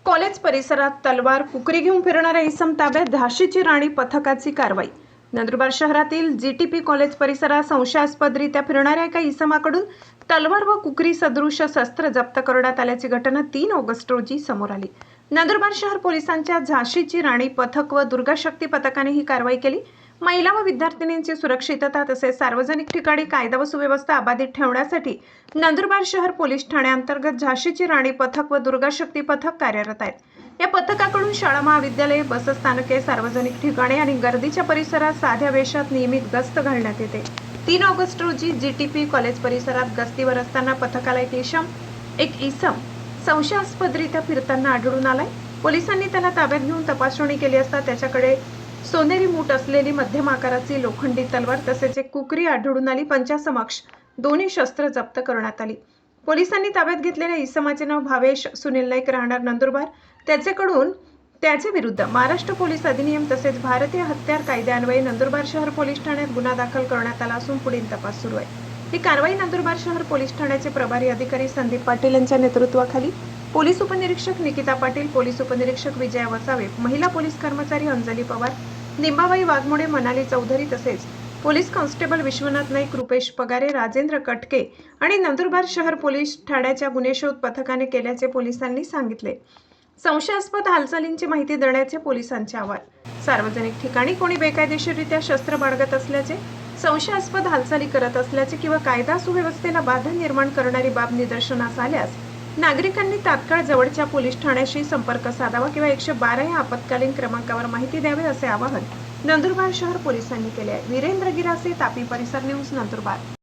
College परिसरात तलवार कुकरी घेऊन फिरणाऱ्या इसम ताब्यात, झाशीची राणी पथकाची कारवाई। नंदुरबार शहरातील जीटीपी कॉलेज परिसरात संशयास्पदरित्या फिरणाऱ्या एका इसमाकडून तलवार व कुकरी सदृश शस्त्र जप्त करण्यात आल्याची घटना 3 ऑगस्ट रोजी समोर आली। नंदुरबार शहर पोलिसांच्या झाशीची राणी पथक व दुर्गा शक्ती पथकाने ही कारवाई केली। महिला व विद्यार्थिनींची सुरक्षितता तसेच सार्वजनिक ठिकाणी कायदा व सुव्यवस्था अबाधित ठेवण्यासाठी नंदुरबार शहर पोलीस ठाण्याअंतर्गत झाशीची राणी पथक व दुर्गा शक्ती पथक कार्यरत आहेत। या पथकाकडून शाळा, महाविद्यालये, बसस्थानके, सार्वजनिक ठिकाणे आणि गर्दीच्या परिसरात साध्या वेशात नियमित गस्त घालण्यात येते। 3 ऑगस्ट रोजी जीटीपी कॉलेज परिसरात गस्तीवर असताना पथकाला एक इसम संशयास्पदरित्या फिरताना आढळून आलाय। पोलिसांनी त्याला ताब्यात घेऊन तपासणी केली असता त्याच्याकडे सोनेरी मूठ असलेली मध्यम आकाराची लोखंडी तलवार तसेच एक कुकरी आढळून आली। पंचासमक्ष दोन्ही शस्त्र जप्त करण्यात आली। पोलिसांनी ताब्यात घेतलेल्या इसमाचे नाव भावेश सुनील नाईक, राहणार नंदुरबार। त्याच्या विरुद्ध महाराष्ट्र पोलीस अधिनियम तसेच भारतीय हत्यार कायद्यान्वये नंदुरबार शहर पोलीस ठाण्यात गुन्हा दाखल करण्यात आला असून पुढील तपास सुरू आहे। ही कारवाई नंदुरबार शहर पोलीस ठाण्याचे प्रभारी अधिकारी संदीप पाटील यांच्या नेतृत्वाखाली पोलीस उपनिरीक्षक निकिता पाटील, पोलीस उपनिरीक्षक विजया वसावे, महिला पोलीस कर्मचारी अंजली पवार, निंबाबाई वाघमोडे, मनाली चौधरी तसेच पोलीस कॉन्स्टेबल विश्वनाथ नाईक, रुपेश पगारे, राजेंद्र कटके आणि नंदुरबार शहर पोलीस ठाण्याच्या गुन्हेशोध पथकाने केल्याचे पोलिसांनी सांगितले। संशयास्पद हालचालींची माहिती देण्याचे पोलिसांचे आवाहन। सार्वजनिक ठिकाणी कोणी बेकायदेशीररित्या शस्त्र बाळगत असल्याचे, संशयास्पद हालचाली करत असल्याचे किंवा कायदा सुव्यवस्थेला बाधा निर्माण करणारी बाब निदर्शनास आल्यास नागरिकांनी तात्काळ जवळच्या पोलीस ठाण्याशी संपर्क साधावा किंवा 112 या आपत्कालीन क्रमांकावर माहिती द्यावी असे आवाहन नंदुरबार शहर पोलिसांनी केले आहे। वीरेंद्र गिरासे, तापी परिसर न्यूज, नंदुरबार।